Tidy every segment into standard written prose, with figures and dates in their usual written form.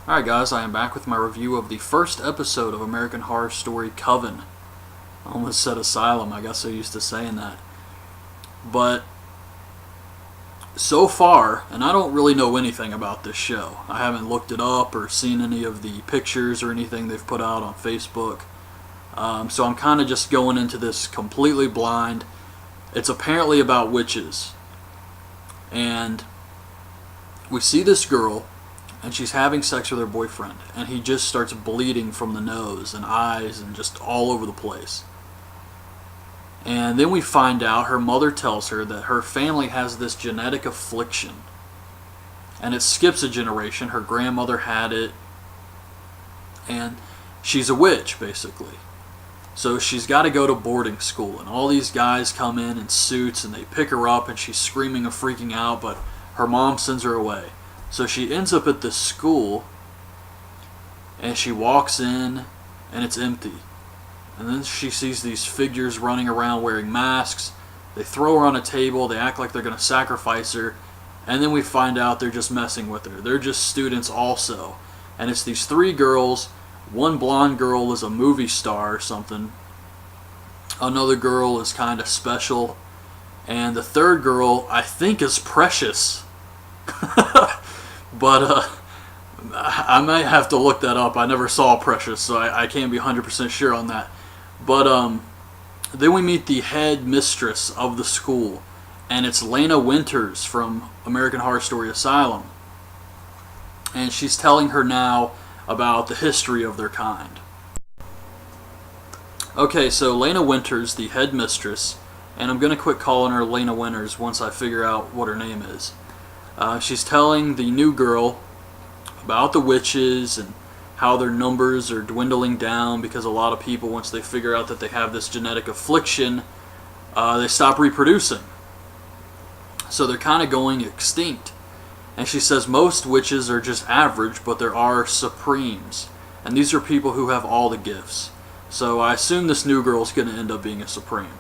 Alright guys, I am back with my review of the first episode of American Horror Story Coven. I almost said Asylum, I got so used to saying that. But so far, and I don't really know anything about this show. I haven't looked it up or seen any of the pictures or anything they've put out on Facebook. So I'm kind of just going into this completely blind. It's apparently about witches. And we see this girl, and she's having sex with her boyfriend, and he just starts bleeding from the nose and eyes and just all over the place. And then we find out her mother tells her that her family has this genetic affliction, and it skips a generation. Her grandmother had it, and she's a witch basically. So she's got to go to boarding school, and all these guys come in suits and they pick her up, and she's screaming and freaking out, but her mom sends her away. So she ends up at this school, and she walks in, and it's empty. And then she sees these figures running around wearing masks. They throw her on a table, they act like they're going to sacrifice her, and then we find out they're just messing with her. They're just students also. And it's these three girls. One blonde girl is a movie star or something. Another girl is kind of special. And the third girl, I think, is Precious. But I might have to look that up. I never saw Precious, so I can't be 100% sure on that. But then we meet the head mistress of the school, and it's Lana Winters from American Horror Story Asylum. And she's telling her now about the history of their kind. Okay, so Lana Winters, the head mistress, and I'm going to quit calling her Lana Winters once I figure out what her name is. She's telling the new girl about the witches and how their numbers are dwindling down because a lot of people, once they figure out that they have this genetic affliction, they stop reproducing. So they're kind of going extinct. And she says most witches are just average, but there are supremes. And these are people who have all the gifts. So I assume this new girl is going to end up being a supreme.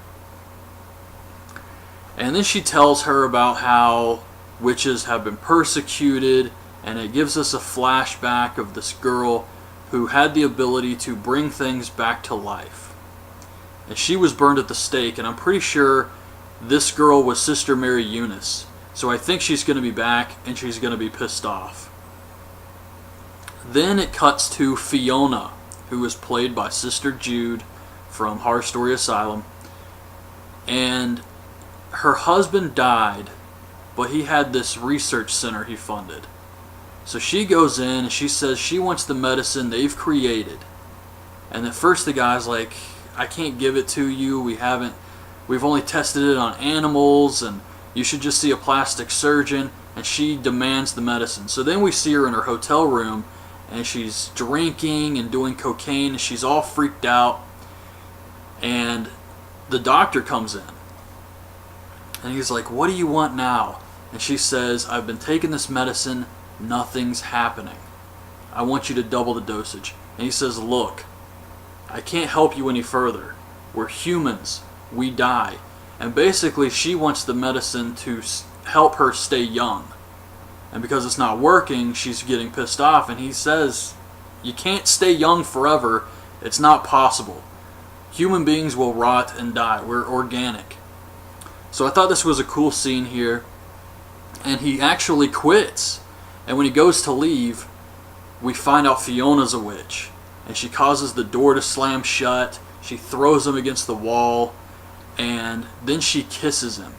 And then she tells her about how witches have been persecuted, and it gives us a flashback of this girl who had the ability to bring things back to life. And she was burned at the stake, and I'm pretty sure this girl was Sister Mary Eunice. So I think she's going to be back, and she's going to be pissed off. Then it cuts to Fiona, who is played by Sister Jude from Horror Story Asylum. And her husband died, but he had this research center he funded. So she goes in and she says she wants the medicine they've created. And at first the guy's like, I can't give it to you. We've only tested it on animals, and you should just see a plastic surgeon. And she demands the medicine. So then we see her in her hotel room, and she's drinking and doing cocaine, and she's all freaked out. And the doctor comes in, and he's like, what do you want now? And she says, I've been taking this medicine, nothing's happening. I want you to double the dosage. And he says, look, I can't help you any further. We're humans. We die. And basically she wants the medicine to help her stay young. And because it's not working, she's getting pissed off. And he says, you can't stay young forever. It's not possible. Human beings will rot and die. We're organic. So I thought this was a cool scene here. And he actually quits. And when he goes to leave, we find out Fiona's a witch. And she causes the door to slam shut. She throws him against the wall. And then she kisses him.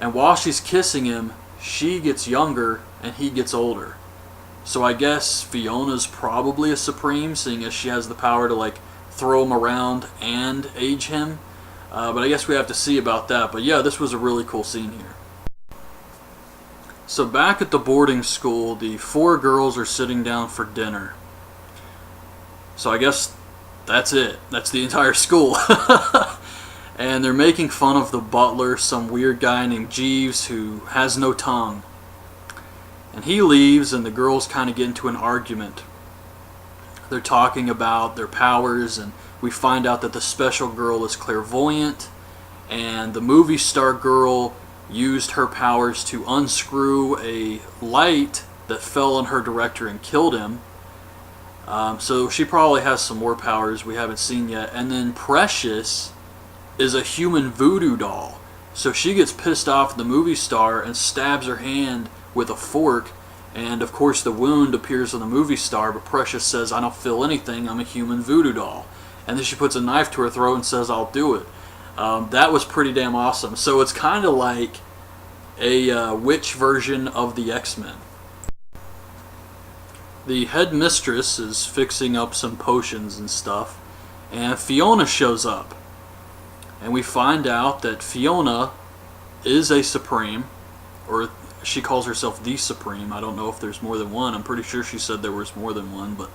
And while she's kissing him, she gets younger and he gets older. So I guess Fiona's probably a supreme, seeing as she has the power to throw him around and age him. But I guess we have to see about that. But yeah, this was a really cool scene here. So back at the boarding school, the four girls are sitting down for dinner. So I guess that's it. That's the entire school. And they're making fun of the butler, some weird guy named Jeeves who has no tongue. And he leaves, and the girls kind of get into an argument. They're talking about their powers, and we find out that the special girl is clairvoyant, and the movie star girl used her powers to unscrew a light that fell on her director and killed him. So she probably has some more powers we haven't seen yet. And then Precious is a human voodoo doll. So she gets pissed off at the movie star and stabs her hand with a fork. And of course the wound appears on the movie star, but Precious says, "I don't feel anything, I'm a human voodoo doll." And then she puts a knife to her throat and says, "I'll do it." That was pretty damn awesome. So it's kind of like a witch version of the X-Men. The headmistress is fixing up some potions and stuff, and Fiona shows up. And we find out that Fiona is a Supreme, or she calls herself the Supreme. I don't know if there's more than one. I'm pretty sure she said there was more than one, but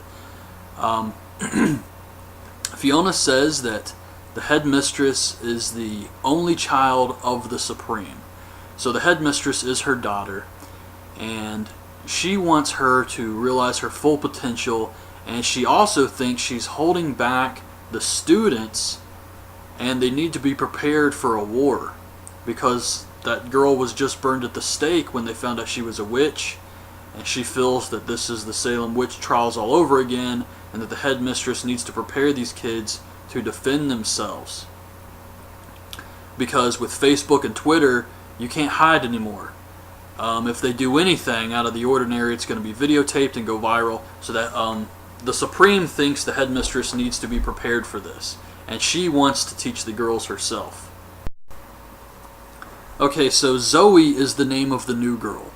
Fiona says that the headmistress is the only child of the Supreme. So the headmistress is her daughter, and she wants her to realize her full potential, and she also thinks she's holding back the students, and they need to be prepared for a war, because that girl was just burned at the stake when they found out she was a witch, and she feels that this is the Salem witch trials all over again, and that the headmistress needs to prepare these kids to defend themselves. Because with Facebook and Twitter, you can't hide anymore. If they do anything out of the ordinary, it's going to be videotaped and go viral. So that the Supreme thinks the headmistress needs to be prepared for this, and she wants to teach the girls herself. Okay, so Zoe is the name of the new girl,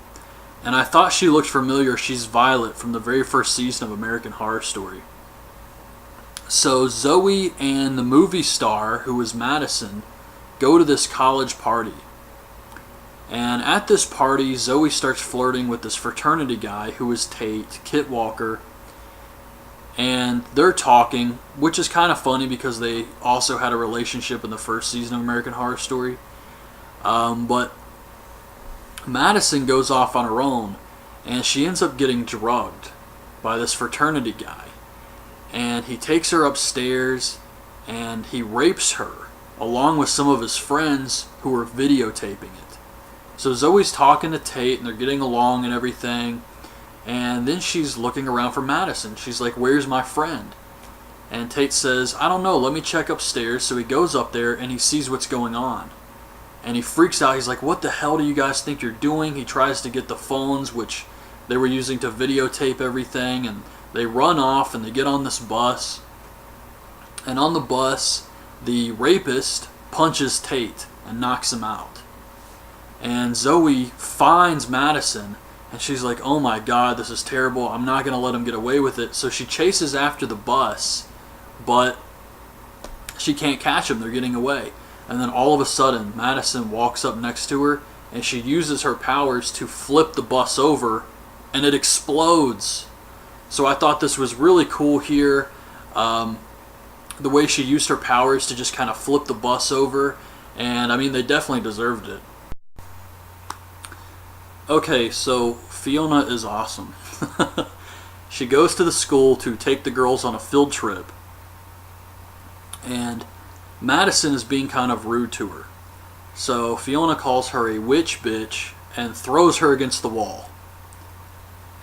and I thought she looked familiar. She's Violet from the very first season of American Horror Story. So Zoe and the movie star, who was Madison, go to this college party. And at this party, Zoe starts flirting with this fraternity guy who is Tate, Kit Walker. And they're talking, which is kind of funny because they also had a relationship in the first season of American Horror Story. But Madison goes off on her own, and she ends up getting drugged by this fraternity guy. And he takes her upstairs, and he rapes her, along with some of his friends who are videotaping it. So Zoe's talking to Tate, and they're getting along and everything. And then she's looking around for Madison. She's like, "Where's my friend?" And Tate says, "I don't know, let me check upstairs." So he goes up there, and he sees what's going on. And he freaks out. He's like, "What the hell do you guys think you're doing?" He tries to get the phones, which they were using to videotape everything. And they run off, and they get on this bus. And on the bus, the rapist punches Tate and knocks him out. And Zoe finds Madison, and she's like, "Oh my god, this is terrible. I'm not going to let him get away with it." So she chases after the bus, but she can't catch him. They're getting away. And then all of a sudden, Madison walks up next to her, and she uses her powers to flip the bus over, and it explodes. So I thought this was really cool here. The way she used her powers to just kind of flip the bus over. And I mean, they definitely deserved it. Okay, so Fiona is awesome. She goes to the school to take the girls on a field trip. And Madison is being kind of rude to her. So Fiona calls her a witch bitch and throws her against the wall.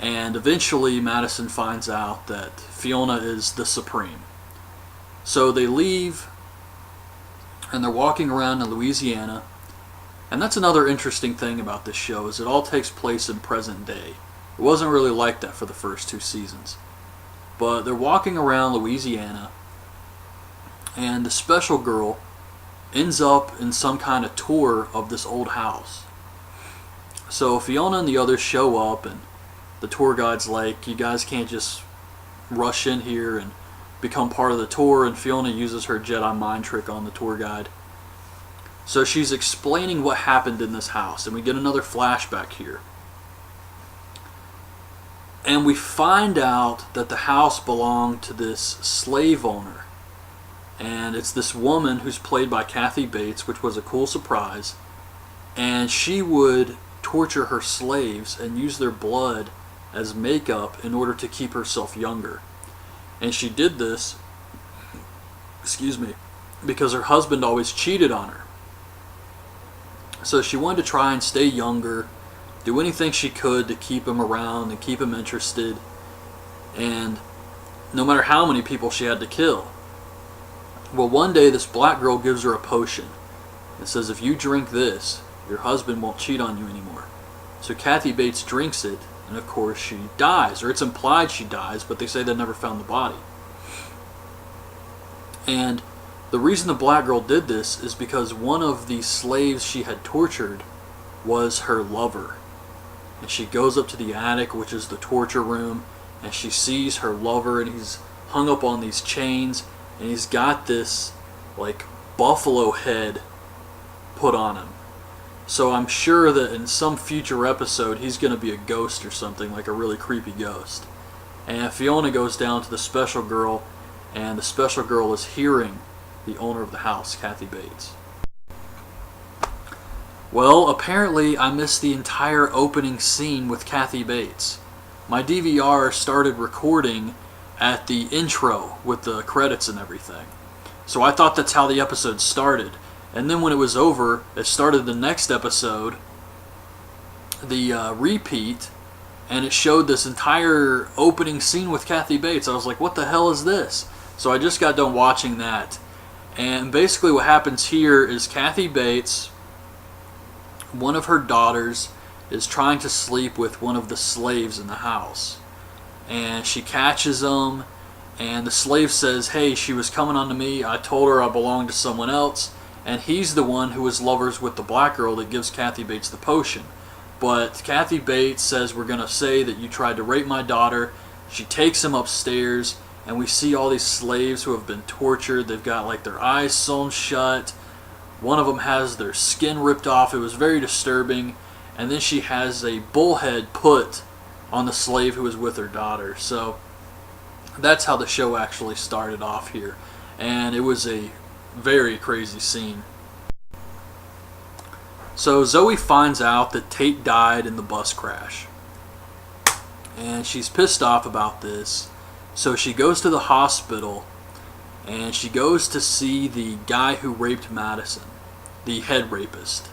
And eventually Madison finds out that Fiona is the Supreme. So they leave, and they're walking around in Louisiana. And that's another interesting thing about this show, is it all takes place in present day. It wasn't really like that for the first 2 seasons. But they're walking around Louisiana, and the special girl ends up in some kind of tour of this old house. So Fiona and the others show up, and the tour guide's like, "You guys can't just rush in here and become part of the tour." And Fiona uses her Jedi mind trick on the tour guide. So she's explaining what happened in this house, and we get another flashback here. And we find out that the house belonged to this slave owner. And it's this woman who's played by Kathy Bates, which was a cool surprise. And she would torture her slaves and use their blood as makeup in order to keep herself younger. And she did this, because her husband always cheated on her. So she wanted to try and stay younger, do anything she could to keep him around and keep him interested, and no matter how many people she had to kill. Well, one day this black girl gives her a potion. It says, if you drink this, your husband won't cheat on you anymore. So Kathy Bates drinks it, and of course she dies, or it's implied she dies, but they say they never found the body. And the reason the black girl did this is because one of the slaves she had tortured was her lover. And she goes up to the attic, which is the torture room, and she sees her lover, and he's hung up on these chains, and he's got this like buffalo head put on him. So I'm sure that in some future episode he's going to be a ghost or something, like a really creepy ghost. And Fiona goes down to the special girl, and the special girl is hearing the owner of the house, Kathy Bates. Well, apparently I missed the entire opening scene with Kathy Bates. My DVR started recording at the intro with the credits and everything. So I thought that's how the episode started. And then when it was over, it started the next episode, the repeat, and it showed this entire opening scene with Kathy Bates. I was like, what the hell is this? So I just got done watching that. And basically what happens here is Kathy Bates, one of her daughters, is trying to sleep with one of the slaves in the house. And she catches him, and the slave says, hey, she was coming on to me. I told her I belonged to someone else. And he's the one who is lovers with the black girl that gives Kathy Bates the potion. But Kathy Bates says, we're going to say that you tried to rape my daughter. She takes him upstairs, and we see all these slaves who have been tortured. They've got like their eyes sewn shut. One of them has their skin ripped off. It was very disturbing. And then she has a bullhead put on the slave who was with her daughter. So that's how the show actually started off here. And it was a very crazy scene. So Zoe finds out that Tate died in the bus crash. And she's pissed off about this. So she goes to the hospital, and she goes to see the guy who raped Madison, the head rapist.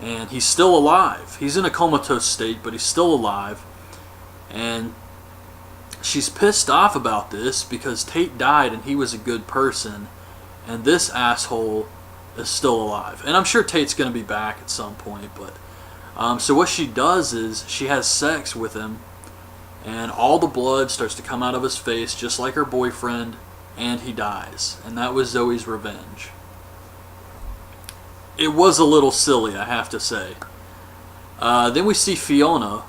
And he's still alive. He's in a comatose state, but he's still alive. And she's pissed off about this because Tate died and he was a good person. And this asshole is still alive. And I'm sure Tate's going to be back at some point. But so what she does is she has sex with him. And all the blood starts to come out of his face, just like her boyfriend. And he dies. And that was Zoe's revenge. It was a little silly, I have to say. Then we see Fiona,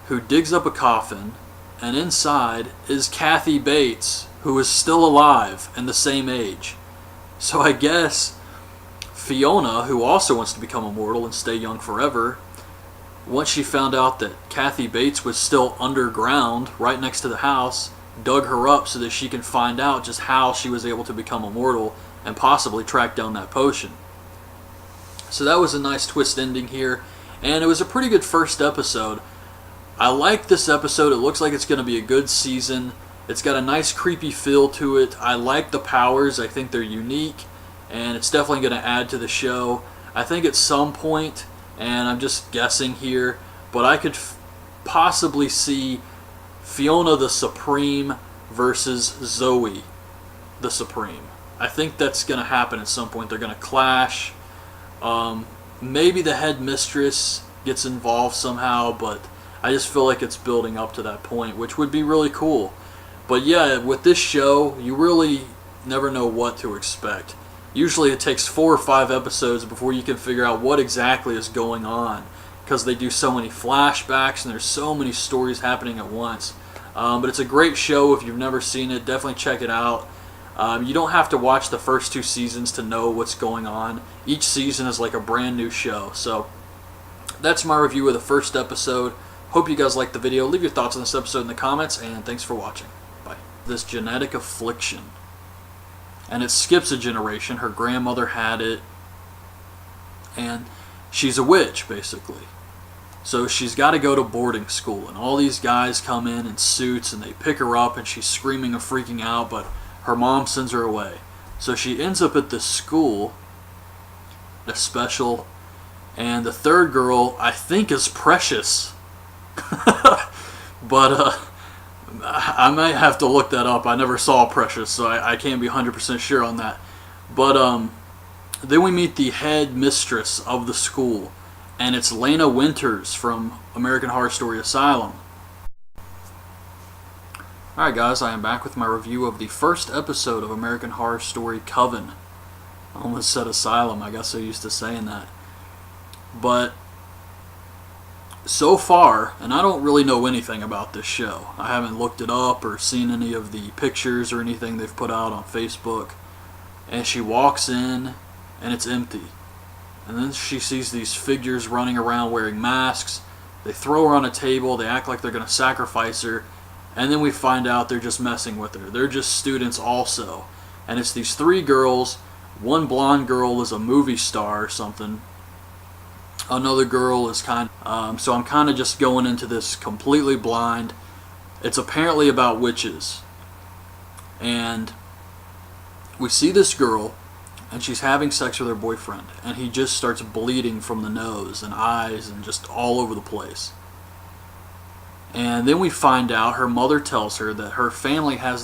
who digs up a coffin, and inside is Kathy Bates, who is still alive and the same age. So I guess Fiona, who also wants to become immortal and stay young forever, once she found out that Kathy Bates was still underground right next to the house, dug her up so that she can find out just how she was able to become immortal and possibly track down that potion. So that was a nice twist ending here, and it was a pretty good first episode. I like this episode. It looks like it's going to be a good season. It's got a nice creepy feel to it. I like the powers. I think they're unique, and it's definitely going to add to the show. I think at some point, and I'm just guessing here, but I could possibly see Fiona the Supreme versus Zoe the Supreme. I think that's going to happen at some point. They're going to clash. Maybe the headmistress gets involved somehow, but I just feel like it's building up to that point, which would be really cool. But yeah, with this show, you really never know what to expect. Usually it takes 4 or 5 episodes before you can figure out what exactly is going on, because they do so many flashbacks and there's so many stories happening at once. But it's a great show. If you've never seen it, definitely check it out. You don't have to watch the first 2 seasons to know what's going on. Each season is like a brand new show. So that's my review of the first episode. Hope you guys liked the video. Leave your thoughts on this episode in the comments, and thanks for watching. Bye. This genetic affliction. And it skips a generation. Her grandmother had it. And she's a witch, basically. So she's got to go to boarding school. And all these guys come in suits, and they pick her up, and she's screaming and freaking out, but her mom sends her away. So she ends up at this school, a special And the third girl, I think, is Precious. But I might have to look that up. I never saw Precious, so I can't be 100% sure on that. But then we meet the head mistress of the school, and it's Lena Winters from American Horror Story Asylum. Alright guys, I am back with my review of the first episode of American Horror Story Coven. I almost said Asylum, I got so used to saying that. But so far, and I don't really know anything about this show. I haven't looked it up or seen any of the pictures or anything they've put out on Facebook. And she walks in, and it's empty. And then she sees these figures running around wearing masks. They throw her on a table, they act like they're going to sacrifice her. And then we find out they're just messing with her. They're just students also. And it's these three girls. One blonde girl is a movie star or something. Another girl is so I'm kind of just going into this completely blind. It's apparently about witches. And we see this girl, and she's having sex with her boyfriend. And he just starts bleeding from the nose and eyes and just all over the place. And then we find out her mother tells her that her family has